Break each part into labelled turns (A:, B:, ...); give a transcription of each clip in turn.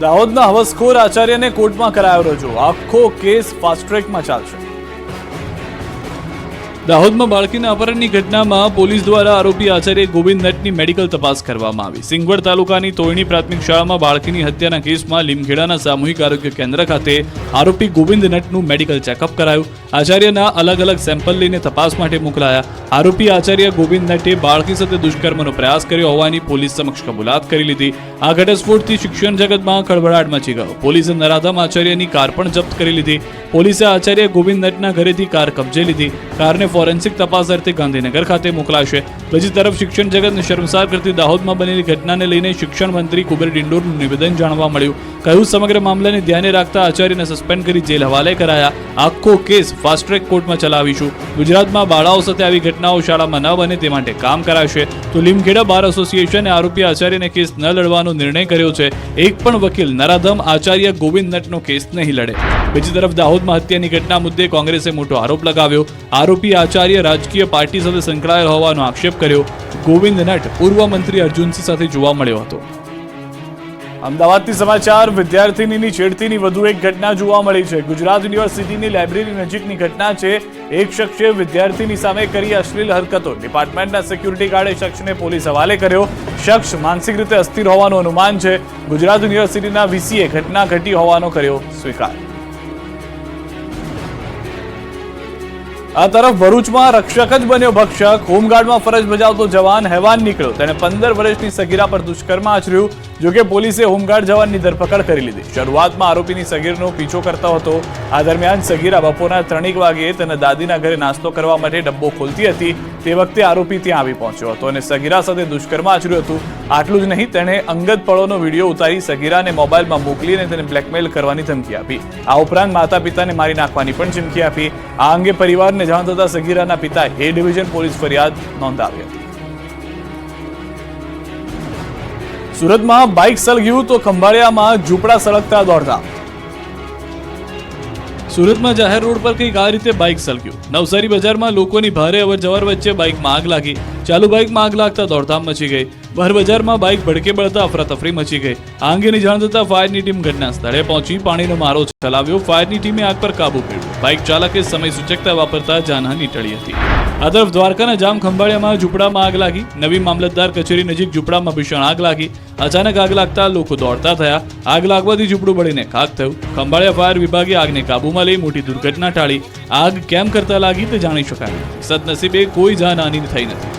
A: દાહોદના હવસખોર આચાર્યને કોર્ટમાં કરાયો રજૂ, આખો કેસ ફાસ્ટ ટ્રેકમાં ચાલશે। દાહોદમાં બાળકીના અપહરણની ઘટનામાં પોલીસ દ્વારા આરોપી આચાર્ય ગોવિંદ નટની મેડિકલ તપાસ કરવામાં આવી। સિંગવડ તાલુકાની તોયણી પ્રાથમિક શાળામાં બાળકીની હત્યાના કેસમાં લીમખેડાના સામૂહિક આરોગ્ય કેન્દ્ર ખાતે આરોપી ગોવિંદ નટનું મેડિકલ ચેકઅપ કરાયું। આચાર્યના અલગ અલગ સેમ્પલ લઈને તપાસ માટે મોકલાયા। આરોપી આચાર્ય ગોવિંદ નટે બાળકી સાથે દુષ્કર્મનો પ્રયાસ કર્યો હોવાની પોલીસ સમક્ષ કબૂલાત કરી લીધી। આ ઘટસ્ફોટથી શિક્ષણ જગતમાં ખળભળાટ મચી ગયો। પોલીસે નરાધમ આચાર્યની કાર પણ જપ્ત કરી લીધી। પોલીસે આચાર્ય ગોવિંદ નટના ઘરેથી કાર કબજે લીધી। કારને ફોરેન્સિક તપાસ અર્થે ગાંધીનગર ખાતે મોકલાશે। બીજી તરફ શિક્ષણ જગતને શર્મસાર કરતી દાહોદમાં બનેલી ઘટનાને લઈને શિક્ષણ મંત્રી કુબેર ડિંડોરનું નિવેદન જાણવા મળ્યું। કહ્યું, સમગ્ર મામલાને ધ્યાને રાખતા આચાર્યને સસ્પેન્ડ કરી જેલ હવાલે કરાયા। આખો કેસ ફાસ્ટ ટ્રેક કોર્ટમાં ચલાવીશું। ગુજરાતમાં બાળાઓ સાથે આવી ઘટનાઓ શાળામાં ન બને તે માટે કામ કરાશે। તો લીમખેડા બાર એસોસિએશને આરોપી આચાર્યને કેસ ન લડવાનો નિર્ણય કર્યો છે। એક પણ વકીલ નરાધમ આચાર્ય ગોવિંદ નટનો કેસ નહીં લડે। બીજી તરફ દાહોદમાં હત્યાની ઘટના મુદ્દે કોંગ્રેસે મોટો આરોપ લગાવ્યો। આરોપી આચાર્ય રાજકીય પાર્ટી સાથે સંકળાયેલ હોવાનો આક્ષેપ કર્યો। ગોવિંદ નટ પૂર્વ મંત્રી અર્જુનસિંહ સાથે જોવા મળ્યો હતો। અમદાવાદથી સમાચાર, વિદ્યાર્થીનીની છેડતીની વધુ એક ઘટના જોવા મળી છે। ગુજરાત યુનિવર્સિટીની લાઇબ્રેરી નજીકની ઘટના છે। એક શખ્સે વિદ્યાર્થીની સામે કરી અશ્લીલ હરકતો। ડિપાર્ટમેન્ટના સિક્યુરિટી ગાર્ડે શખ્સને પોલીસ હવાલે કર્યો। શખ્સ માનસિક રીતે અસ્થિર હોવાનું અનુમાન છે। ગુજરાત યુનિવર્સિટીના વીસીએ ઘટના ઘટી હોવાનો કર્યો સ્વીકાર। આ તરફ ભરૂચમાં રક્ષક જ બન્યો ભક્ષક। હોમગાર્ડમાં ફરજ બજાવતો જવાન હેવાન નીકળ્યો। તેણે 15 વર્ષની સગીરા પર દુષ્કર્મ આચર્યું। જોકે પોલીસે હોમગાર્ડ જવાનની ધરપકડ કરી લીધી। શરૂઆતમાં આરોપીની સગીરનો પીછો કરતો હતો। આ દરમિયાન સગીરા બપોરના 3 વાગ્યે તેના દાદીના ઘરે નાસ્તો કરવા માટે ડબ્બો ખોલતી હતી। તે વખતે આરોપી ત્યાં આવી પહોંચ્યો હતો અને સગીરા સાથે દુષ્કર્મ આચર્યું હતું। આટલું જ નહીં, તેણે અંગત પળોનો વિડીયો ઉતારી સગીરાને મોબાઈલમાં મોકલીને તેને બ્લેકમેલ કરવાની ધમકી આપી। આ ઉપરાંત માતા પિતાને મારી નાખવાની પણ ચીમકી આપી। આ અંગે પરિવારને જાણ થતા સગીરાના પિતાએ એ ડિવિઝન પોલીસ ફરિયાદ નોંધાવી હતી। સુરતમાં બાઇક સળગ્યું તો ખંભાળિયામાં ઝૂંપડા સળગતા દોડધામ। સુરતમાં જાહેર રોડ પર કંઈક આ રીતે બાઇક સળગ્યું। નવસારી બજારમાં લોકોની ભારે અવરજવર વચ્ચે બાઇકમાં આગ લાગી। ચાલુ બાઇકમાં આગ લાગતા દોડધામ મચી ગઈ। બહાર બજારમાં બાઇક ભડકે બળતા અફરાતફરી મચી ગઈ। આ અંગેની જાણ થતા ફાયરની ટીમ ઘટના સ્થળે પહોંચી પાણીનો મારો ચલાવ્યો। ફાયરની ટીમે આગ પર કાબુ મેળવ્યો। બાઇક ચાલકે સમય સૂચકતા વાપરતા જાનહાનિ ટળી હતી। આ તરફ દ્વારકાના જામ ખંભાળિયામાં ઝૂંપડામાં આગ લાગી। નવી મામલતદાર કચેરી નજીક ઝૂંપડામાં ભીષણ આગ લાગી। અચાનક આગ લાગતા લોકો દોડતા થયા। આગ લાગવાથી ઝૂંપડું બળીને ખાખ થયું। ખંભાળિયા ફાયર વિભાગે આગને કાબૂમાં લઈ મોટી દુર્ઘટના ટાળી। આગ કેમ કરતા લાગી તે જાણી શકાય। સદનસીબે કોઈ જાનહાનિ થઈ નથી।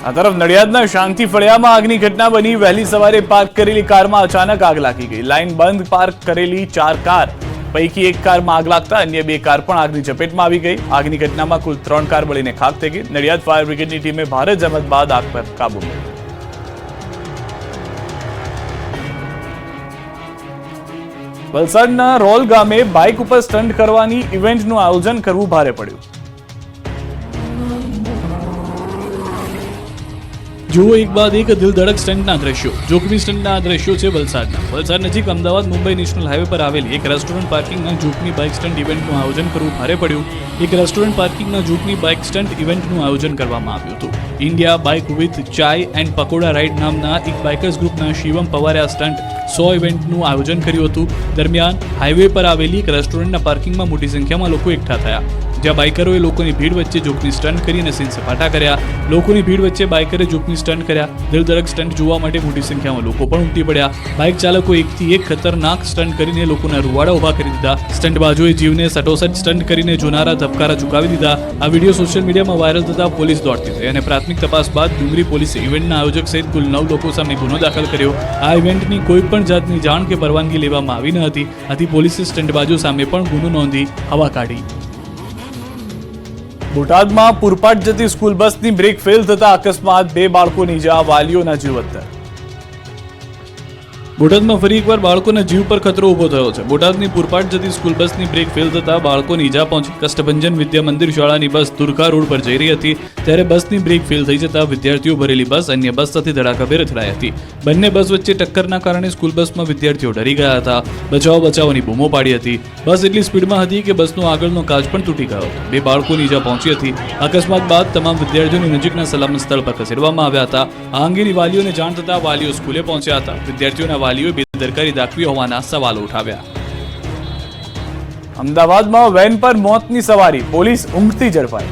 A: આ તરફ નડિયાદના શાંતિ ફળિયામાં આગની ઘટના બની। વહેલી સવારે પાર્ક કરેલી કારમાં અચાનક આગ લાગી ગઈ। લાઇન બંધ પાર્ક કરેલી 4 કાર પૈકી એક કારમાં આગ લાગતા અન્ય 2 કાર પણ આગની ઝપેટમાં આવી ગઈ। આગની ઘટનામાં કુલ 3 કાર બળીને ખાખ થઈ ગઈ। નડિયાદ ફાયર બ્રિગેડની ટીમે ભારે જહેમત બાદ આગ પર કાબુ મેળવ્યો। વલસાડના રોલ ગામે બાઇક ઉપર સ્ટન્ટ કરવાની ઇવેન્ટનું આયોજન કરવું ભારે પડ્યું। જુઓ એક બાદ એક દિલધડક સ્ટન્ટના દ્રશ્યો। જોખમી સ્ટન્ટના દ્રશ્યો છે વલસાડના। વલસાડ નજીક અમદાવાદ મુંબઈ નેશનલ હાઈવે પર આવેલી એક રેસ્ટોરન્ટ પાર્કિંગના જોખમી બાઇક સ્ટન્ટ ઇવેન્ટનું આયોજન કરવું ભારે પડ્યું। એક રેસ્ટોરન્ટ પાર્કિંગના જોખમી બાઇક સ્ટન્ટ ઇવેન્ટનું આયોજન કરવામાં આવ્યું હતું। ઇન્ડિયા બાઇક વિથ ચાય એન્ડ પકોડા રાઇડ નામના એક બાઇકર્સ ગ્રુપના શિવમ પવારે આ સ્ટન્ટ 100 ઇવેન્ટનું આયોજન કર્યું હતું। દરમિયાન હાઈવે પર આવેલી એક રેસ્ટોરન્ટના પાર્કિંગમાં મોટી સંખ્યામાં લોકો એકઠા થયા, જ્યાં બાઇકરોએ લોકોની ભીડ વચ્ચે જોખમી સ્ટન્ટ કરીને સીન સપાટા કર્યા। લોકોની ભીડ વચ્ચે બાઇકરે જોખમી સ્ટન્ટ કર્યા। દિલધડક સ્ટન્ટ જોવા માટે મોટી સંખ્યામાં લોકો પણ ઉમટી પડ્યા। બાઇક ચાલકો એકથી એક ખતરનાક સ્ટન્ટ કરીને લોકોના રૂવાડા ઉભા કરી દીધા। સ્ટન્ટબાજોએ જીવને સટોસટ સ્ટન્ટ કરીને જોનારા ધબકારા ચુકાવી દીધા। આ વિડીયો સોશિયલ મીડિયામાં વાયરલ થતા પોલીસ દોડતી થઈ અને પ્રાથમિક તપાસ બાદ ડુંગરી પોલીસે ઇવેન્ટના આયોજક સહિત કુલ 9 લોકો સામે ગુનો દાખલ કર્યો। આ ઇવેન્ટની કોઈ પણ જાતની જાણ કે પરવાનગી લેવામાં આવી ન હતી। આથી પોલીસે સ્ટન્ટબાજો સામે પણ ગુનો નોંધી હવા કાઢી। બોટાદમાં પૂરપાટ જતી સ્કૂલ બસની બ્રેક ફેલ થતા અકસ્માત, 2 બાળકોની ઇજા, વાલીઓના જીવ અદ્ધર। બોટાદમાં ફરી એકવાર બાળકોના જીવ પર ખતરો ઉભો થયો છે। બોટાદની પૂરપાટ જતી સ્કૂલ બસની બ્રેક ફેલ થતા બાળકોની ઇજા પહોંચી। કષ્ટભંજન વિદ્યા મંદિર શાળાની બસ દુર્ગા રોડ પર જઈ રહી હતી, ત્યારે બસની બ્રેક ફેલ થઈ જતા વિદ્યાર્થીઓ ભરેલી બસ અન્ય બસ સાથે ધડાકાભેર અથડાઈ હતી। બંને બસ વચ્ચે ટક્કરના કારણે સ્કૂલ બસમાં વિદ્યાર્થીઓ ડરી ગયા હતા। બચાવ બચાવની બૂમો પાડી હતી। બસ એટલી સ્પીડમાં હતી કે બસનો આગળનો કાચ પણ તૂટી ગયો હતો। 2 બાળકોની ઇજા પહોંચી હતી। અકસ્માત બાદ તમામ વિદ્યાર્થીઓને નજીકના સલામત સ્થળ પર ખસેડવામાં આવ્યા હતા। આ અંગેની વાલીઓને જાણ થતા વાલીઓ સ્કૂલે પહોંચ્યા હતા। વિદ્યાર્થીઓના વાલીઓએ બેદરકારી દાખવી હોવાના સવાલો ઉઠાવ્યા.
B: અમદાવાદમાં વેન પર મોતની સવારી, પોલીસ ઊંઘતી ઝડપાઈ.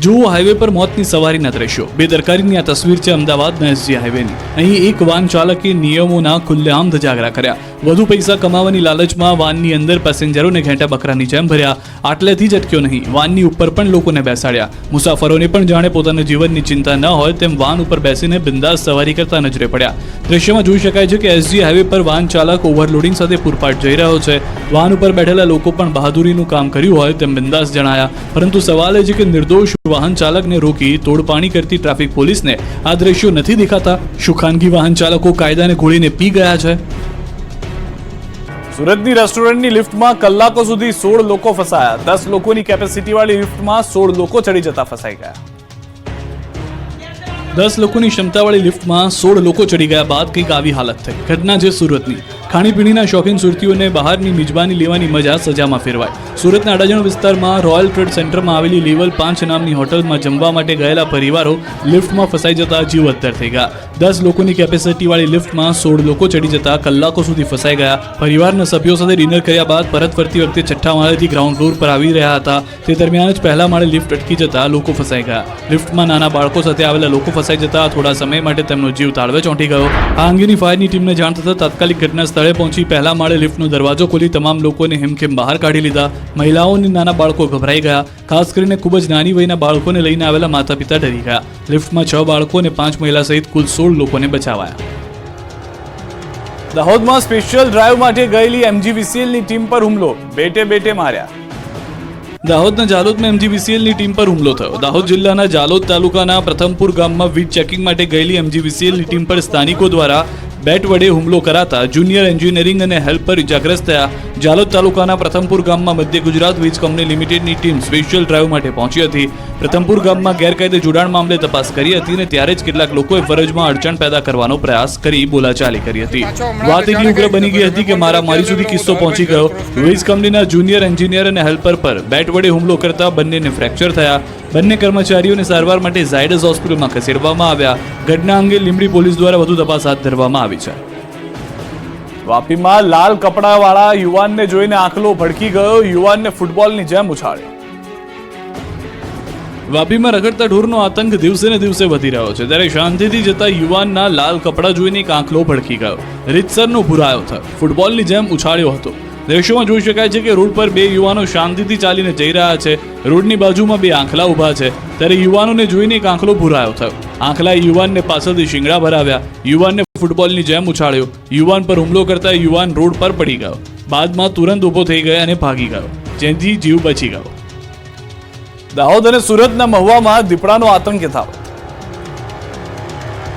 A: જુઓ હાઈવે પર મોતની સવારીના દ્રશ્યો. બેદરકારીની આ તસવીર છે અમદાવાદના એસજી હાઈવેની. અહીં એક વાન ચાલકે નિયમોના ખુલ્લેઆમ ધજાગરા કર્યા. વધુ પૈસા કમાવાની લાલચમાં વાનની અંદર પેસેન્જરોને ઘેંટા બકરાની જેમ ભર્યા. આટલેથી જ અટક્યો નહીં, વાનની ઉપર પણ લોકોને બેસાડ્યા. મુસાફરોને પણ જાણે પોતાના જીવનની ચિંતા ન હોય તેમ વાન ઉપર બેસીને બિંદાસ સવારી કરતા નજરે પડ્યા. દ્રશ્યમાં જોઈ શકાય છે કે એસજી હાઈવે પર વાન ચાલક ઓવરલોડિંગ સાથે પૂરપાટ જઈ રહ્યો છે. વાન ઉપર બેઠેલા લોકો પણ બહાદુરીનું કામ કર્યું હોય તેમ બિંદાસ જણાયા. પરંતુ સવાલ એ છે કે નિર્દોષ વાહન ચાલકને રોકી તોડપાણી કરતી ટ્રાફિક પોલીસને આ દ્રશ્યો નથી દેખાતા? શું ખાનગી વાહન ચાલકો કાયદાને ઘોળીને પી ગયા છે?
B: સુરતની રેસ્ટોરન્ટની લિફ્ટમાં કલાકો સુધી 16 લોકો ફસાયા. 10 લોકોની કેપેસિટીવાળી લિફ્ટમાં 16 લોકો ચડી જતા ફસાઈ ગયા.
A: 10 લોકોની ક્ષમતાવાળી લિફ્ટમાં 16 લોકો ચડી ગયા બાદ કંઈક આવી હાલત થઈ. ઘટના છે સુરતની. ખાણીપીણીના શોખીન સુરતીઓને બહારની મિજબાની લેવાની મજા સજામાં ફેરવાય. સુરતના અડાજણ વિસ્તારમાં રોયલ ટ્રેડ સેન્ટરમાં આવેલી લેવલ 5 નામની હોટલમાં જમવા માટે ગયેલા પરિવારો લિફ્ટમાં ફસાઈ જતા જીવ અદ્ધર થઈ ગયા. 10 લોકોની કેપેસિટીવાળી લિફ્ટમાં 16 લોકો ચડી જતા કલાકો સુધી ફસાઈ ગયા. પરિવારના સભ્યો સાથે ડિનર કર્યા બાદ પરત ફરતી વખતે છઠ્ઠા માળેથી ગ્રાઉન્ડ ફ્લોર પર આવી રહ્યા હતા. તે દરમિયાન જ પહેલા માળે લિફ્ટ અટકી જતા લોકો ફસાઈ ગયા. લિફ્ટમાં નાના બાળકો સાથે આવેલા લોકો ફસાઈ જતા થોડા સમય માટે તેમનો જીવ તાળવે ચોંટી ગયો. આ અંગેની ફાયરની ટીમને જાણ થતાં તાત્કાલિક ઘટના સ્થળે પહોંચી પહેલા માળે લિફ્ટનો દરવાજો ખોલી તમામ લોકોને હેમખેમ બહાર કાઢી લીધા. મહિલાઓ અને નાના બાળકો ગભરાઈ ગયા. ખાસ કરીને ખૂબ જ નાની વયના બાળકોને લઈને આવેલા માતા પિતા ડરી ગયા. લિફ્ટમાં 6 બાળકો અને 5 મહિલા સહિત કુલ 16 લોકોને બચાવાયા.
B: દાહોદમાં સ્પેશિયલ ડ્રાઈવ માટે ગયેલી MGVCLની ટીમ પર હુમલો, બેટે માર્યા.
A: દાહોદના જાલોદમાં MGVCLની ટીમ પર હુમલો થયો. દાહોદ જિલ્લાના જાલોદ તાલુકાના પ્રથમપુર ગામમાં વીજ ચેકિંગ માટે ગયેલી MGVCLની ટીમ પર સ્થાનિકો દ્વારા બેટ વડે હુમલો કરાતા જુનિયર એન્જિનિયરિંગ અને હેલ્પર ઇજાગ્રસ્ત થયા. જાલોદ તાલુકાના પ્રથમપુર ગામમાં મધ્ય ગુજરાત વીજ કંપની લિમિટેડની ટીમ સ્પેશિયલ ડ્રાઈવ માટે પહોંચી હતી. પ્રથમપુર ગામમાં ગેરકાયદે જોડાણ મામલે તપાસ કરી હતી અને ત્યારે જ કેટલાક લોકોએ ફરજમાં અડચણ પેદા કરવાનો પ્રયાસ કરી બોલાચાલી કરી હતી. વાત એટલી ઉગ્ર બની ગઈ હતી કે મારી સુધી કિસ્સો પહોંચી ગયો. વીજ કંપનીના જુનિયર એન્જિનિયર અને હેલ્પર પર બેટ વડે હુમલો કરતા બંનેને ફ્રેક્ચર થયા. બંને કર્મચારીઓને સારવાર માટે ઝાયડસ હોસ્પિટલમાં ખસેડવામાં આવ્યા. ઘટના અંગે લીંબડી પોલીસ દ્વારા વધુ તપાસ હાથ ધરવામાં આવી છે.
B: વાપીમાં લાલ કપડાવાળા યુવાનને જોઈને આંખલો ભડકી ગયો. યુવાનને ફૂટબોલની જેમ ઉછાળ્યો.
A: વાપીમાં રખડતા ઢોરનો આતંક દિવસે ને દિવસે વધી રહ્યો છે. ત્યારે શાંતિથી જતા યુવાનના લાલ કપડા જોઈને એક આંખલો ભડકી ગયો. રીતસરનો ભૂરાયો થયો. ફૂટબોલની જેમ ઉછાળ્યો હતો. દ્રશ્યોમાં જોઈ શકાય છે કે રોડ પર 2 યુવાનો શાંતિથી ચાલીને જઈ રહ્યા છે. રોડની બાજુમાં 2 આંખલા ઊભા છે. ત્યારે યુવાનોને જોઈને એક આંખલો ભૂરાયો થયો. આંખલાએ યુવાનને પાછળથી શિંગડા ભરાવ્યા. યુવાનને ફૂટબોલની જેમ ઉછાળ્યો. યુવાન પર હુમલો કરતા યુવાન રોડ પર પડી ગયો. બાદમાં તુરંત ઊભો થઈ ગયો અને ભાગી ગયો, જેથી જીવ બચી ગયો.
B: દાહોદ અને સુરતના મહુવામાં દીપડાનો આતંક યથાવત.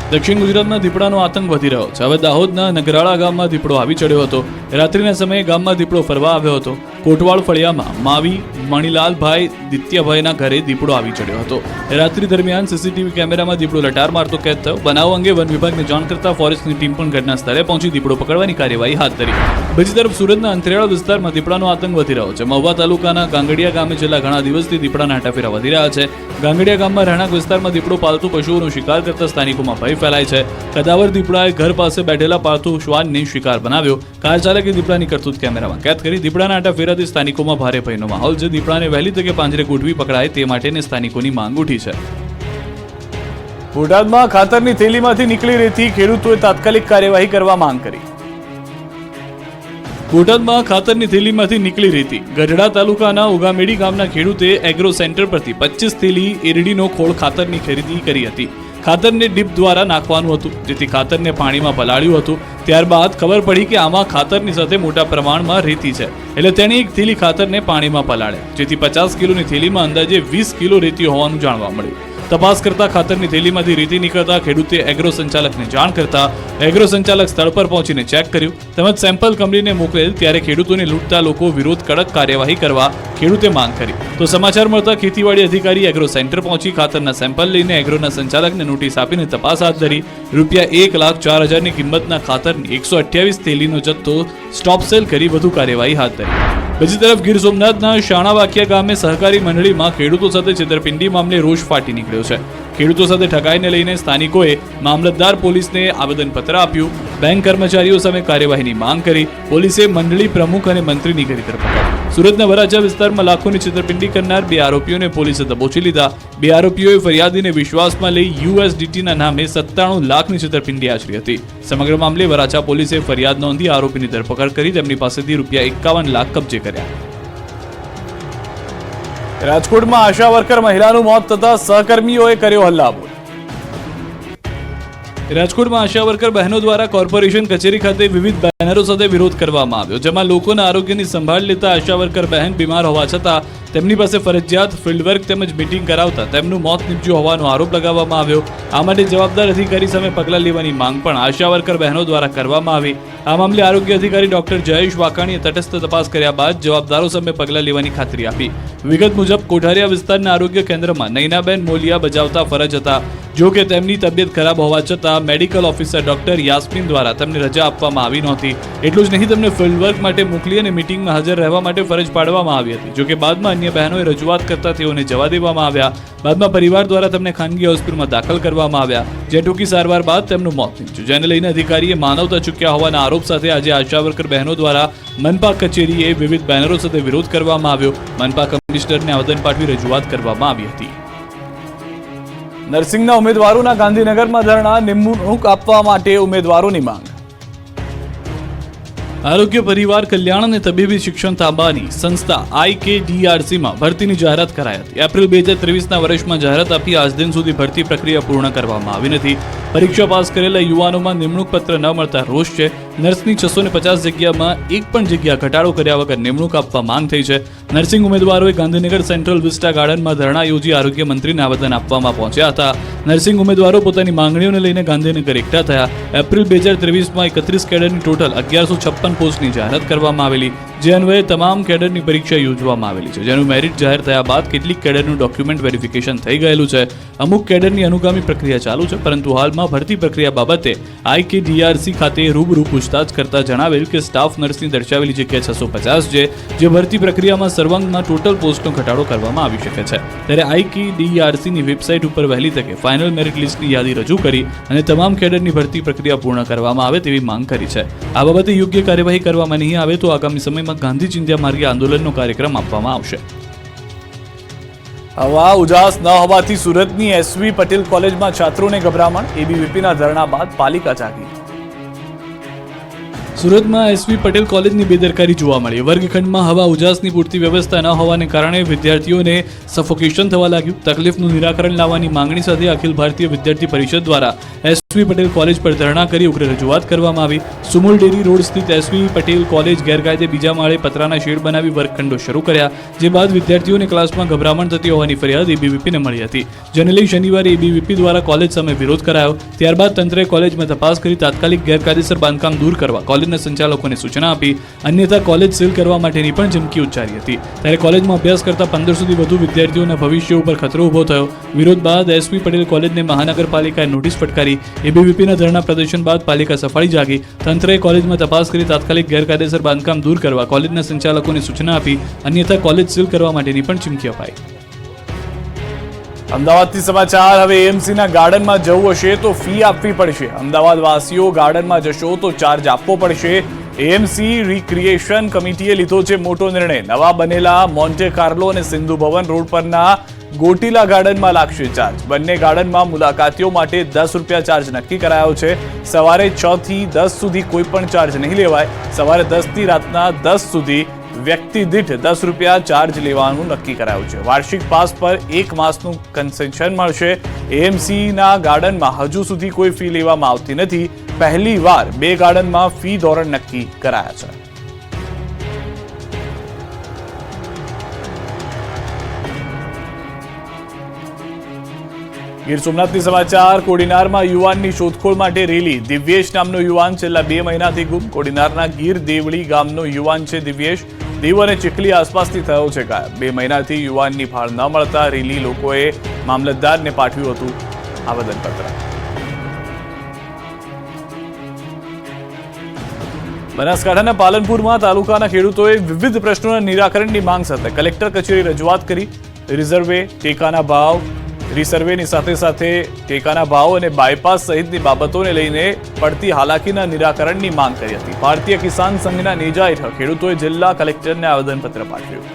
A: દક્ષિણ ગુજરાતમાં દીપડાનો આતંક વધી રહ્યો છે. હવે દાહોદના નગરાળા ગામમાં દીપડો આવી ચડ્યો હતો. રાત્રિના સમયે ગામમાં દીપડો ફરવા આવ્યો હતો. કોટવાળ ફળિયામાં માવી મણીલાલભાઈ દિત્યાભાઈના ઘરે દીપડો આવી ચડ્યો હતો. રાત્રિ દરમિયાન સીસીટીવી કેમેરામાં દીપડો લટાર મારતો કેદ થયો. બનાવ અંગે વન વિભાગને જાણ કરતા ફોરેસ્ટની ટીમ પણ ઘટના સ્થળે પહોંચી દીપડો પકડવાની કાર્યવાહી હાથ ધરી. બીજી તરફ સુરતના અંતરિયાળ વિસ્તારમાં દીપડાનો આતંક વધી રહ્યો છે. મહુવા તાલુકાના ગાંગડિયા ગામે છેલ્લા ઘણા દિવસથી દીપડાના હટાફેરા વધી રહ્યા છે. ગાંગડિયા ગામમાં રહેણાંક વિસ્તારમાં દીપડો પાલતુ પશુઓનો શિકાર કરતા સ્થાનિકોમાં ભય ફેલાય છે. કદાવર દીપડાએ ઘર પાસે બેઠેલા પાલતુ શ્વાનને શિકાર બનાવ્યો. કાર ચાલકે દીપડાની કરતૂત કેમેરામાં કેદ કરી. દીપડાના હટાફેરાથી સ્થાનિકોમાં ભારે ભયનો માહોલ છે. દીપડાને વહેલી તકે પાંજરે ગોઠવી પકડાય તે માટેની સ્થાનિકોની માંગ ઉઠી છે.
B: બોટાદમાં ખાતરની થેલીમાંથી નીકળી રહેતી ખેડૂતોએ તાત્કાલિક કાર્યવાહી કરવા માંગ કરી.
A: બોટાદમાં ખાતરની થેલીમાંથી નીકળી રહેતી ગઢડા તાલુકાના ઉગામેડી ગામના ખેડૂતે એગ્રો સેન્ટર પરથી 25 થેલી એરડીનો ખોળ ખાતરની ખરીદી કરી હતી. ખાતરને ડીપ દ્વારા નાખવાનું હતું, જેથી ખાતરને પાણીમાં પલાળ્યું હતું. ત્યારબાદ ખબર પડી કે આમાં ખાતરની સાથે મોટા પ્રમાણમાં રેતી છે, એટલે તેણે એક થેલી ખાતરને પાણીમાં પલાળ્યા, જેથી 50 કિલોની થેલીમાં અંદાજે 20 કિલો રેતી હોવાનું જાણવા મળ્યું. તપાસ કરતા ખાતરની થેલીમાંથી રેતી નીકળતા ખેડૂતે એગ્રો સંચાલકને જાણ કરતા એગ્રો સંચાલક સ્થળ પર પહોંચીને ચેક કર્યું તેમજ સેમ્પલ કંપનીને મોકલેલ. ત્યારે ખેડૂતોને લૂંટતા લોકો વિરુદ્ધ કડક કાર્યવાહી કરવા ખેડૂતે માંગ કરી. તો સમાચાર મળતા ખેતીવાડી અધિકારી એગ્રો સેન્ટર પહોંચી ખાતરના સેમ્પલ લઈને એગ્રોના સંચાલકને નોટિસ આપીને તપાસ હાથ ધરી. રૂપિયા 1,04,000ની કિંમતના ખાતરની 128 થેલીનો જથ્થો સ્ટોપ સેલ કરી વધુ કાર્યવાહી હાથ ધરી. બીજી તરફ ગીર સોમનાથના શાણાવાકિયા ગામે સહકારી મંડળીમાં ખેડૂતો સાથે છેતરપિંડી મામલે રોષ ફાટી નીકળ્યો છે. ખેડૂતો સાથે ઠગાઈને લઈને સ્થાનિકોએ મામલતદાર પોલીસને આવેદનપત્ર આપ્યું. બેંક કર્મચારીઓ સામે કાર્યવાહીની માંગ કરી. પોલીસે મંડળી પ્રમુખ અને મંત્રીની કરી ધરપકડ. સુરતના વરાછા વિસ્તારમાં લાખોની છેતરપિંડી કરનાર 2 આરોપીઓને પોલીસે દબોચી લીધા. 2 આરોપીઓએ ફરિયાદીને વિશ્વાસમાં લઈ USDTના નામે 97 લાખની છેતરપિંડી આચરી હતી. સમગ્ર મામલે વરાછા પોલીસે ફરિયાદ નોંધી આરોપીની ધરપકડ કરી તેમની પાસેથી ₹51 લાખ કબજે કર્યા.
B: રાજકોટમાં આશા વર્કર મહિલાનું મોત થતા સહકર્મીઓએ કર્યો હલ્લાબોલ.
A: રાજકોટમાં આશા વર્કર બહેનો દ્વારા કોર્પોરેશન કચેરી ખાતે વિવિધ બેનરો સાથે વિરોધ કરવામાં આવ્યો, જેમાં લોકોના આરોગ્યની સંભાળ લેતા આશા વર્કર બહેન બીમાર હોવા છતાં તેમની પાસે ફરજિયાત ફિલ્ડવર્ક તેમજ મીટિંગ કરાવતા તેમનું મોત નીપજ્યું હોવાનો આરોપ લગાવવામાં આવ્યો. આ માટે જવાબદાર અધિકારી સામે પગલાં લેવાની માંગ પણ આશા વર્કર બહેનો દ્વારા કરવામાં આવી. આ મામલે આરોગ્ય અધિકારી ડોક્ટર જયેશ વાકાણીએ તટસ્થ તપાસ કર્યા બાદ જવાબદારો સામે પગલાં લેવાની ખાતરી આપી. વિગત મુજબ કોઠારિયા વિસ્તારના આરોગ્ય કેન્દ્રમાં નૈનાબેન મોલિયા બજાવતા ફરજ હતા. જો કે તેમની તબિયત ખરાબ હોવા છતાં મેડિકલ ઓફિસર ડોક્ટર યાસ્મીન દ્વારા તેમને રજા આપવામાં આવી નહોતી. એટલું જ નહીં, તેમને ફિલ્ડવર્ક માટે મોકલી અને મીટિંગમાં હાજર રહેવા માટે ફરજ પાડવામાં આવી હતી. જો કે બાદમાં અન્ય બહેનોએ રજૂઆત કરતા તેઓને જવા દેવામાં આવ્યા. બાદમાં પરિવાર દ્વારા તેમને ખાનગી હોસ્પિટલમાં દાખલ કરવામાં આવ્યા, જ્યાં ટૂંકી સારવાર બાદ તેમનું મોત નીપજ્યું. જેને લઈને અધિકારીએ માનવતા ચૂક્યા હોવાના આરોપ સાથે આજે આશા વર્કર બહેનો દ્વારા મનપા કચેરીએ વિવિધ બેનરો સાથે વિરોધ કરવામાં આવ્યો. મનપા કમિશનરને આવેદન પાઠવી રજૂઆત કરવામાં આવી હતી.
B: નર્સિંગના ઉમેદવારોના ગાંધીનગરમાં ધરણા, નિમણૂક આપવા માટે ઉમેદવારોની માંગ.
A: આરોગ્ય પરિવાર કલ્યાણ અને તબીબી શિક્ષણ તાબાની સંસ્થા IKDRCમાં ભરતીની જાહેરાત કરાઈ હતી. એપ્રિલ 2023ના વર્ષમાં જાહેરાત આપી આજ દિન સુધી ભરતી પ્રક્રિયા પૂર્ણ કરવામાં આવી નથી. પરીક્ષા પાસ કરેલા યુવાનોમાં નિમણૂક પત્ર ન મળતા રોષ છે. નર્સની 650 જગ્યામાં એક પણ જગ્યા ઘટાડો કર્યા વગર નિમણૂક આપવા માંગ થઈ છે. નર્સિંગ ઉમેદવારોએ ગાંધીનગર સેન્ટ્રલ વિસ્ટા ગાર્ડનમાં ધરણા યોજી આરોગ્ય મંત્રીને આવેદન આપવામાં પહોંચ્યા હતા. નર્સિંગ ઉમેદવારો પોતાની માંગણીઓને લઈને ગાંધીનગર એકઠા થયા. એપ્રિલ 2023માં 31 કેડરની ટોટલ 1156 પોસ્ટની જાહેરાત કરવામાં આવેલી, જે અન્વયે તમામ કેડરની પરીક્ષા યોજવામાં આવેલી છે, જેનું મેરિટ જાહેર થયા બાદ કેટલીક કેડરનું ડોક્યુમેન્ટ વેરિફિકેશન થઈ ગયેલું છે. અમુક કેડરની અનુગામી પ્રક્રિયા ચાલુ છે, પરંતુ હાલમાં ભરતી પ્રક્રિયા બાબતે IKDRC ખાતે રૂબરૂ પૂછતાછ કરતા જણાવેલ કે સ્ટાફ નર્સની દર્શાવેલી જગ્યા 650 છે, જે ભરતી પ્રક્રિયામાં સર્વાંગમાં ટોટલ પોસ્ટનો ઘટાડો કરવામાં આવી શકે છે. ત્યારે IKDRCની વેબસાઇટ ઉપર વહેલી તકે ફાઇનલ મેરિટ લિસ્ટની યાદી રજૂ કરી અને તમામ કેડરની ભરતી પ્રક્રિયા પૂર્ણ કરવામાં આવે તેવી માંગ કરી છે. આ બાબતે યોગ્ય કાર્યવાહી કરવામાં નહીં આવે તો આગામી સમયમાં ગાંધી ચિંધ્યા માર્ગે આંદોલનનો કાર્યક્રમ આપવામાં આવશે.
B: હવા ઉજાસ ન હોવાથી સુરતની SV પટેલ કોલેજમાં છાત્રોને ગભરામણ, ABVPના ધરણા બાદ પાલિકા જાગી.
A: સુરતમાં SV પટેલ કોલેજની બેદરકારી જોવા મળી. વર્ગખંડમાં હવા ઉજાસની પૂરતી વ્યવસ્થા ન હોવાને કારણે વિદ્યાર્થીઓને સફોકેશન થવા લાગ્યું. તકલીફનું નિરાકરણ લાવવાની માંગણી સાથે અખિલ ભારતીય વિદ્યાર્થી પરિષદ દ્વારા SV પટેલ કોલેજ પર ધરણા કરી ઉગ્ર રજૂઆત કરવામાં આવી. સુમુલ ડેરી રોડ સ્થિત SV પટેલ કોલેજ ગેરકાયદે બીજા માળે પતરાના શેડ બનાવી વર્ગખંડો શરૂ કર્યા, જે બાદ વિદ્યાર્થીઓને ક્લાસમાં ગભરામણ થતી હોવાની ફરિયાદ ABVPને મળી હતી. જેને લઈ શનિવારે ABVP દ્વારા કોલેજ સામે વિરોધ કરાયો. ત્યારબાદ તંત્રએ કોલેજમાં તપાસ કરી તાત્કાલિક ગેરકાયદેસર બાંધકામ દૂર કરવા કોલેજના સંચાલકોને સૂચના આપી, અન્યથા કોલેજ સીલ કરવા માટેની પણ ચીમકી ઉચ્ચારી હતી. ત્યારે કોલેજમાં અભ્યાસ કરતા 15 સુધી વધુ વિદ્યાર્થીઓના ભવિષ્ય ઉપર ખતરો ઉભો થયો. વિરોધ બાદ SV પટેલ કોલેજને મહાનગરપાલિકાએ નોટિસ ફટકારી. ABVPના ધરણા પ્રદર્શન બાદ પાલિકા સફાળી જાગી. તંત્રએ કોલેજમાં તપાસ કરી તાત્કાલિક ગેરકાયદેસર બાંધકામ દૂર કરવા કોલેજના સંચાલકોને સૂચના આપી, અન્યથા કોલેજ સીલ કરવા માટેની પણ ચીમકી અપાઈ.
B: અમદાવાદથી સમાચાર. હવે AMCના ગાર્ડનમાં જવું હશે તો ફી આપવી પડશે. અમદાવાદ વાસીઓ ગાર્ડનમાં જશો તો ચાર્જ આપવો પડશે. AMC રિક્રિએશન કમિટીએ લીધો છે મોટો નિર્ણય. નવા બનેલા મોન્ટે કાર્લો અને સિંધુ ભવન રોડ પરના ગોટીલા ગાર્ડનમાં લાગશે ચાર્જ. બંને ગાર્ડનમાં મુલાકાતીઓ માટે ₹10 ચાર્જ નક્કી કરાયો છે. સવારે 6 થી 10 સુધી કોઈ પણ ચાર્જ નહીં લેવાય. સવારે 10 થી રાતના 10 સુધી વ્યક્તિ દીઠ ₹10 ચાર્જ લેવાનું નક્કી કરાયું છે. વાર્ષિક પાસ પર 1 માસનું કન્સેશન મળશે. AMCના ગાર્ડનમાં હજુ સુધી કોઈ ફી લેવામાં આવતી નથી. પહેલી વાર 2 ગાર્ડનમાં ફી ધોરણ નક્કી કરાયા છે. ગીર સોમનાથથી સમાચાર. કોડીનારમાં યુવાનની શોધખોળ માટે રેલી. દિવ્યેશ નામનો યુવાન છેલ્લા 2 મહિનાથી ગુમ. કોડીનારના ગીર દેવળી ગામનો યુવાન છે દિવ્યેશ. દીવ અને ચીખલી આસપાસથી થયો છે ગાયબ. 2 મહિનાથી યુવાનની ભાળ ન મળતા રેલી લોકોએ મામલતદારને પાઠવ્યું હતું આવેદનપત્ર. બનાસકાંઠાના પાલનપુરમાં તાલુકાના ખેડૂતોએ વિવિધ પ્રશ્નોના નિરાકરણની માંગ સાથે કલેક્ટર કચેરી રજૂઆત કરી. રિઝર્વે, ટેકાના ભાવ, રિસર્વેની સાથે ટેકાના ભાવ અને બાયપાસ સહિતની બાબતોને લઈને પડતી હાલાકીના નિરાકરણની માંગ કરી હતી. ભારતીય કિસાન સંઘના નેજા હેઠળ ખેડૂતોએ જિલ્લા કલેક્ટરને આવેદનપત્ર પાઠવ્યું.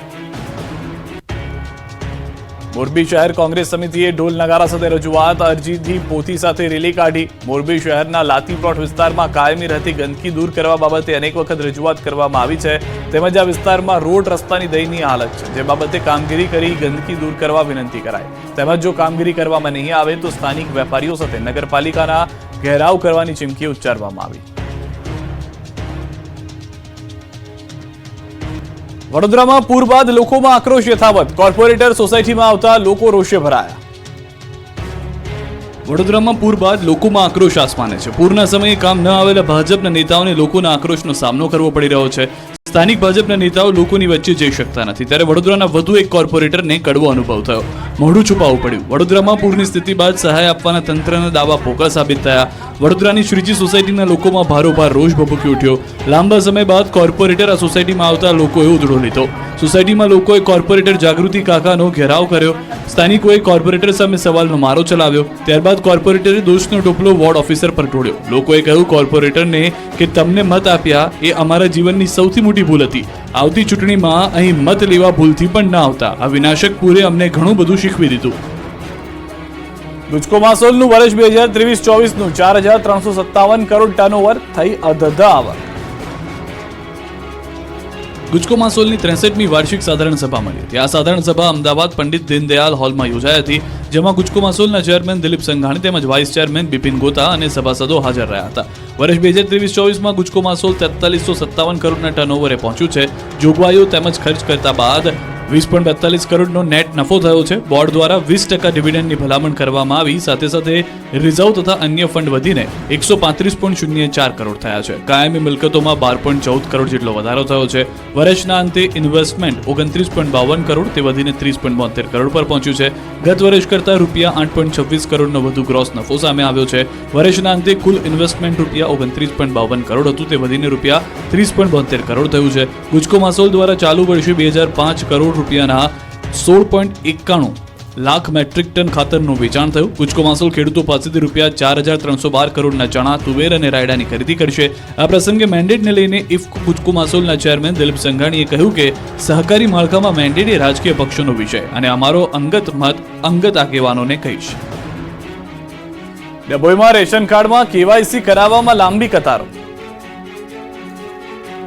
B: મોરબી શહેર કોંગ્રેસ સમિતિએ ઢોલ નગારા સાથે રજૂઆત, અરજીથી પોથી સાથે રેલી કાઢી. મોરબી શહેરના લાતી પ્લોટ વિસ્તારમાં કાયમી રહેતી ગંદકી દૂર કરવા બાબતે અનેક વખત રજૂઆત કરવામાં આવી છે. તેમજ આ વિસ્તારમાં રોડ રસ્તાની દયનીય હાલત છે, જે બાબતે કામગીરી કરી ગંદકી દૂર કરવા વિનંતી કરાઈ. તેમજ જો કામગીરી કરવામાં નહીં આવે તો સ્થાનિક વેપારીઓ સાથે નગરપાલિકાના ઘેરાવ કરવાની ચીમકી ઉચ્ચારવામાં આવી. વડોદરામાં પૂર બાદ લોકોમાં આક્રોશ યથાવત, કોર્પોરેટર સોસાયટીમાં આવતા લોકો રોષે ભરાયા.
A: વડોદરામાં પૂર બાદ લોકોમાં આક્રોશ આસમાને છે. પૂરના સમયે કામ ન આવેલા ભાજપના નેતાઓને લોકોના આક્રોશનો સામનો કરવો પડી રહ્યો છે. સ્થાનિક ભાજપના નેતાઓ લોકોની વચ્ચે જઈ શકતા નથી, ત્યારે વડોદરાના વધુ એક કોર્પોરેટરને કડવો અનુભવ થયો. મોઢું છુપાવવું પડ્યું. વડોદરામાં પૂરની સ્થિતિ બાદ સહાય આપવાના તંત્રના દાવા પોકળ સાબિત થયા. વડોદરાની શ્રીજી સોસાયટીના લોકોમાં ભારોભાર રોષ ભભૂકી ઉઠ્યો. લાંબા સમય બાદ કોર્પોરેટર આ સોસાયટીમાં આવતા લોકોએ ઉધડો લીધો. સોસાયટીમાં લોકોએ કોર્પોરેટર જાગૃતિ કાકાનો ઘેરાવ કર્યો. સ્થાનિકોએ કોર્પોરેટર સામે સવાલનો મારો ચલાવ્યો. ત્યારબાદ કોર્પોરેટરે દોષનો ટોપલો વોર્ડ ઓફિસર પર ઢોળ્યો. લોકોએ કહ્યું કોર્પોરેટરને કે તમને મત આપ્યા એ અમારા જીવનની સૌથી મોટી ભૂલ હતી. આવતી ચૂંટણીમાં અહીં મત લેવા ભૂલથી પણ ના આવતા. આ વિનાશક પૂરે અમને ઘણું બધું શીખવી દીધું.
B: ગુજકોમાસોલનું વર્ષ 2023-24નું 4,357 કરોડ ટર્નઓવર, થઈ અધધ આવક.
A: ગુજકોમાસોલની 63મી વાર્ષિક સાધારણ સભા મળી હતી. આ સાધારણ સભા અમદાવાદ પંડિત દીનદયાલ હોલમાં યોજાઈ હતી, જેમાં ગુજકોમાસોલના ચેરમેન દિલીપ સંઘાણી તેમજ વાઇસ ચેરમેન બિપિન ગોતા અને સભાસદો હાજર રહ્યા હતા. વર્ષ 2023-24માં ગુજકોમાસોલ 4357 કરોડના ટર્નઓવરે પહોંચ્યું છે. જોગવાઈઓ તેમજ ખર્ચ કરતા બાદ 20.42 કરોડનો નેટ નફો થયો છે. બોર્ડ દ્વારા 20% ડિવિડન્ડની ભલામણ કરવામાં આવી. સાથે સાથે રિઝર્વ તથા અન્ય ફંડ વધીને 135.04 કરોડ થયા છે. કાયમી મિલકતોમાં 12.14 કરોડ જેટલો વધારો થયો છે. વર્ષના અંતે ઇન્વેસ્ટમેન્ટ 29.52 કરોડ તે વધીને 30.72 કરોડ પર પહોંચ્યું છે. ગત વર્ષ કરતાં રૂપિયા 8.26 કરોડનો વધુ ગ્રોસ નફો સામે આવ્યો છે. વર્ષના અંતે કુલ ઇન્વેસ્ટમેન્ટ રૂપિયા 29.52 કરોડ હતું, તે વધીને રૂપિયા 30.72 કરોડ થયું છે. ગુજકોમાસોલ દ્વારા ચાલુ વર્ષે 2005 કરોડ રૂપિયાના 16.91 લાખ મેટ્રિક ટન ખાતરનું વેચાણ થયું. ગુજકોમાસોલ ખેડૂતો પાસેથી રૂપિયા 4,312 કરોડના ચણા, તુવેર અને રાયડાની ખરીદી કરશે. આ પ્રસંગે મેન્ડેટને લઈને ઇફકો ગુજકોમાસોલના ચેરમેન દિલીપ સંઘાણીએ કહ્યું કે સહકારી માળખામાં મેન્ડેટ એ રાજકીય પક્ષોનો વિષય અને અમારો અંગત મત અંગત આગેવાનોને કહીશ.
B: ડભોઈમાં રેશન કાર્ડમાં કેવાયસી કરાવવામાં લાંબી કતારો.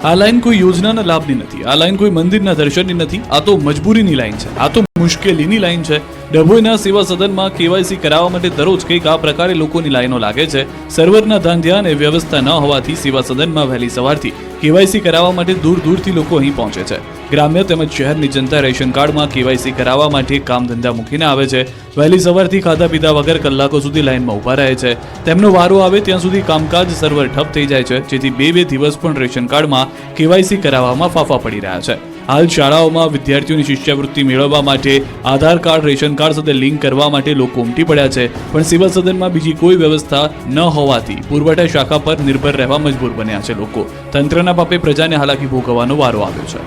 A: આ લાઈન કોઈ યોજનાના લાભની નથી. આ લાઈન કોઈ મંદિરના દર્શનની નથી. આ તો મજબૂરીની લાઈન છે. આ તો મુશ્કેલીની લાઈન છે. ડભોઈના સેવા સદનમાં કેવાયસી કરાવવા માટે દરરોજ કંઈક આ પ્રકારે લોકોની લાઈનો લાગે છે. સર્વરના ધાંધ્યા અને વ્યવસ્થા ન હોવાથી સેવા સદનમાં વહેલી સવારથી કેવાયસી કરાવવા માટે દૂર દૂરથી લોકો અહીં પહોંચે છે. ગ્રામ્ય તેમજ શહેરની જનતા રેશન કાર્ડમાં કેવાયસી કરાવવા માટે કામ ધંધા મૂકીને આવે છે. વહેલી સવારથી ખાધા પીધા વગર કલાકો સુધી લાઈનમાં ઊભા રહે છે. તેમનો વારો આવે ત્યાં સુધી કામકાજ સર્વર ઠપ થઈ જાય છે, જેથી બે દિવસ પણ રેશન કાર્ડમાં કેવાયસી કરાવવામાં ફાફા પડી રહ્યા છે. હાલ શાળાઓમાં વિદ્યાર્થીઓની શિષ્યવૃત્તિ મેળવવા માટે આધાર કાર્ડ રેશન કાર્ડ સાથે લિંક કરવા માટે લોકો ઉમટી પડ્યા છે, પણ સિવિલ સદનમાં બીજી કોઈ વ્યવસ્થા ન હોવાથી પુરવઠા શાખા પર નિર્ભર રહેવા મજબૂર બન્યા છે લોકો. તંત્રના પાપે પ્રજાને હાલાકી ભોગવવાનો વારો આવ્યો છે.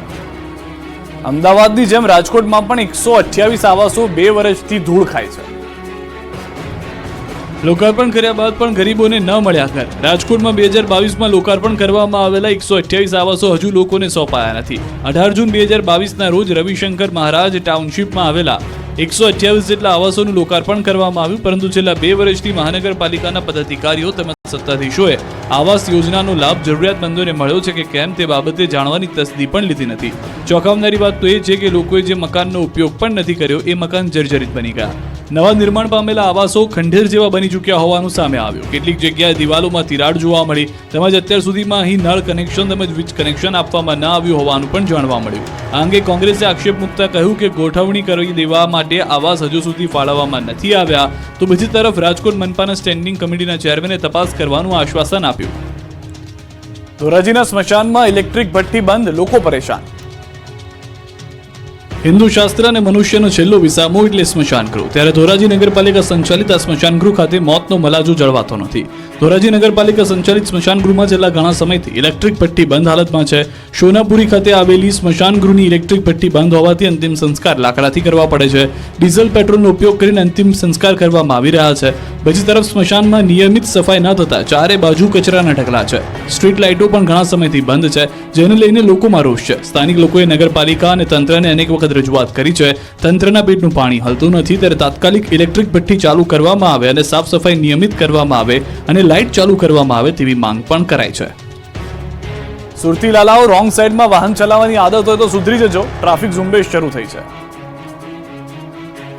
B: અમદાવાદની જેમ રાજકોટમાં પણ 128 આવાસો 2 વર્ષથી ધૂળ ખાય છે.
A: લોકાર્પણ કર્યા બાદ પણ ગરીબોને ન મળ્યા ઘર. રાજકોટમાં 2022માં લોકાર્પણ કરવામાં આવેલા 128 આવાસો હજુ લોકોને સોંપાયા નથી. 18 જૂન 2022ના રોજ રવિશંકર મહારાજ ટાઉનશીપમાં આવેલા 128 જેટલા આવાસોનું લોકાર્પણ કરવામાં આવ્યું, પરંતુ છેલ્લા 2 વર્ષથી મહાનગરપાલિકાના પદાધિકારીઓ તેમજ સત્તાધીશોએ આવાસ યોજનાનો લાભ જરૂરિયાતમંદોને મળ્યો છે કે કેમ તે બાબતે જાણવાની તસ્દી પણ લીધી નથી. ચોંકાવનારી વાત તો એ છે કે લોકોએ જે મકાનનો ઉપયોગ પણ નથી કર્યો એ મકાન જર્જરિત બની ગયા. નવા નિર્માણ પામેલા આવાસો ખંડેર જેવા બની ચૂક્યા હોવાનું સામે આવ્યું. કેટલીક જગ્યાએ દિવાલોમાં તિરાડ જોવા મળી, તેમજ અત્યાર સુધીમાં અહીં નળ કનેક્શન તેમજ વીજ કનેક્શન આપવામાં ન આવ્યું હોવાનું પણ જાણવા મળ્યું. આ અંગે કોંગ્રેસે આક્ષેપ મૂકતા કહ્યું કે ગોઠવણી કરી દેવા માટે આવાસ હજુ સુધી ફાળવવામાં નથી આવ્યા, તો બીજી તરફ રાજકોટ મનપાના સ્ટેન્ડિંગ કમિટીના ચેરમેને તપાસ કરવાનું આશ્વાસન આપ્યું. ધોરાજીના સ્મશાનમાં ઇલેક્ટ્રિક ભઠ્ઠી બંધ, લોકો પરેશાન. હિન્દુ શાસ્ત્ર અને મનુષ્યનો છેલ્લો વિસામો એટલે સ્મશાન ગૃહ. ત્યારે ધોરાજી નગરપાલિકા સંચાલિત આ સ્મશાન ગૃહ ખાતે મોતનો મલાજો જળવાતો નથી. ધોરાજી નગરપાલિકા સંચાલિત સ્મશાન ગૃહમાં છેલ્લા ઘણા સમયથી ઇલેક્ટ્રિક ભઠ્ઠી બંધ હાલતમાં છે. શોનાપુરી ખાતે આવેલી સ્મશાન ગૃહની ઇલેક્ટ્રિક ભઠ્ઠી બંધ હોવાથી અંતિમ સંસ્કાર લાકડાથી કરવા પડે છે. ડીઝલ પેટ્રોલનો ઉપયોગ કરીને અંતિમ સંસ્કાર કરવામાં આવી રહ્યા છે. બીજી તરફ સ્મશાનમાં નિયમિત સફાઈ ન થતા ચારે બાજુ કચરાના ઢગલા છે. સ્ટ્રીટ લાઇટો પણ ઘણા સમયથી બંધ છે, જેને લઈને લોકોમાં રોષ છે. સ્થાનિક લોકોએ નગરપાલિકા અને તંત્રને અનેક વખત રજૂઆત કરી છે. તંત્રના પેટનું પાણી હલતું નથી, ત્યારે તાત્કાલિક ઇલેક્ટ્રિક ભઠ્ઠી ચાલુ કરવામાં આવે અને સાફ સફાઈ નિયમિત કરવામાં આવે અને લાઇટ ચાલુ કરવામાં આવે તેવી માંગ પણ કરાઈ છે.
B: સુરતી લાલાઓ રોંગ સાઈડમાં વાહન ચલાવવાની આદત હોય તો સુધરી જજો. ટ્રાફિક ઝુંબેશ શરૂ થઈ છે.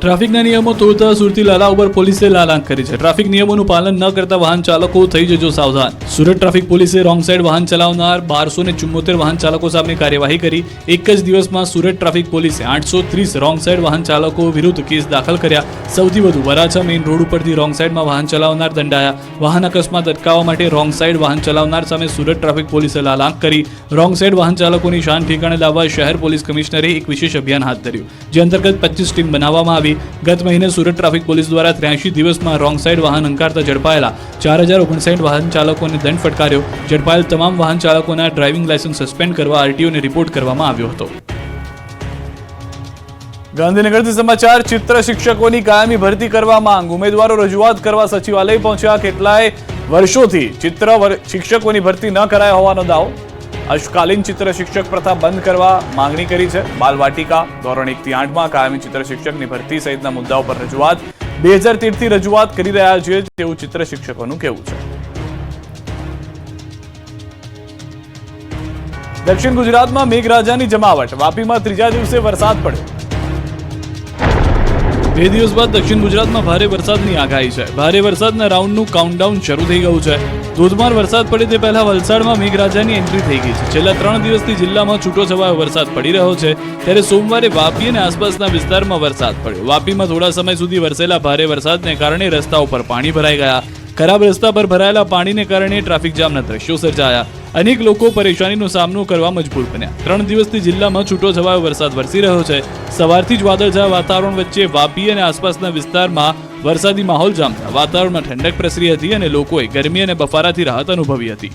A: ટ્રાફિકના નિયમો તોડતા સુરતી લાલા ઉપર પોલીસે લાલાંક કરી છે. ટ્રાફિક નિયમોનું પાલન ન કરતા વાહન ચાલકો થઈ જજો સાવધાન. સુરત ટ્રાફિક પોલીસે રોંગ સાઈડ વાહન ચલાવનાર 1274 વાહન ચાલકો સામે કાર્યવાહી કરી. એક જ દિવસમાં સુરત ટ્રાફિક પોલીસે 830 રોંગ સાઈડ વાહન ચાલકો વિરુદ્ધ કેસ દાખલ કર્યા. સૌથી વધુ વરાછા મેઇન રોડ ઉપરથી રોંગ સાઈડમાં વાહન ચલાવનાર દંડાયા. વાહન અકસ્માત અટકાવવા માટે રોંગ સાઈડ વાહન ચલાવનાર સામે સુરત ટ્રાફિક પોલીસે લાલાંક કરી. રોંગ સાઈડ વાહન ચાલકોની શાન ઠેકાણે લાવવા શહેર પોલીસ કમિશનરે એક વિશેષ અભિયાન હાથ ધર્યું, જે અંતર્ગત 25 ટીમ બનાવવામાં આવી. ગત મહિને સુરત ટ્રાફિક પોલીસ દ્વારા 83 દિવસમાં રોંગ સાઈડ વાહન અંકારતા ઝડપાયેલા 4059 વાહન ચાલકોને દંડ ફટકાર્યો. ઝડપાયેલ તમામ વાહન ચાલકોના ડ્રાઇવિંગ લાયસન્સ સસ્પેન્ડ કરવા આરટીઓને રિપોર્ટ કરવામાં આવ્યો હતો.
B: ગાંધીનગરથી સમાચાર. ચિત્ર શિક્ષકોની કાયમી ભરતી કરવા માંગ. ઉમેદવારો રજૂઆત કરવા સચિવાલય પહોંચ્યા. કેટલાય વર્ષોથી ચિત્ર શિક્ષકોની ભરતી ન કરાય હોવાનો દાવો. અશકાલીન ચિત્ર શિક્ષક પ્રથા બંધ કરવા માંગણી કરી છે. બાલવાટિકા ધોરણ 1 થી 8માં કાયમી ચિત્ર શિક્ષકની ભરતી સહિતના મુદ્દાઓ પર રજૂઆત 2013 થી રજૂઆત કરી રહ્યા છીએ તેવું ચિત્ર શિક્ષકોનું કહેવું છે. દક્ષિણ ગુજરાતમાં મેઘરાજાની જમાવટ. વાપીમાં ત્રીજા દિવસે વરસાદ પડ્યો.
A: 2 દિવસ બાદ દક્ષિણ ગુજરાતમાં ભારે વરસાદની આગાહી છે. ભારે વરસાદના રાઉન્ડનું કાઉન્ટડાઉન શરૂ થઈ ગયું છે. ધોધમાર વરસાદ પડે તે પહેલા વલસાડમાં મેઘરાજાની એન્ટ્રી થઈ ગઈ છે. છેલ્લા 3 દિવસથી જિલ્લામાં છૂટોછવાયો વરસાદ પડી રહ્યો છે. ત્યારે સોમવારે વાપી અને આસપાસના વિસ્તારમાં વરસાદ પડ્યો. વાપીમાં થોડા સમય સુધી વરસેલા ભારે વરસાદને કારણે રસ્તાઓ પર પાણી ભરાઈ ગયા. ખરાબ રસ્તા પર ભરાયેલા પાણીને કારણે ટ્રાફિક જામના દ્રશ્યો સર્જાયા. અનેક લોકો પરેશાનીનો સામનો કરવા મજબૂર બન્યા. 3 દિવસથી જિલ્લામાં છૂટોછવાયો વરસાદ વરસી રહ્યો છે. સવારથી જ વાદળછાયા વાતાવરણ વચ્ચે વાપી અને આસપાસના વિસ્તારમાં વરસાદી માહોલ જામતા વાતાવરણમાં ઠંડક પ્રસરી હતી અને લોકોએ ગરમી અને બફારાથી રાહત અનુભવી હતી.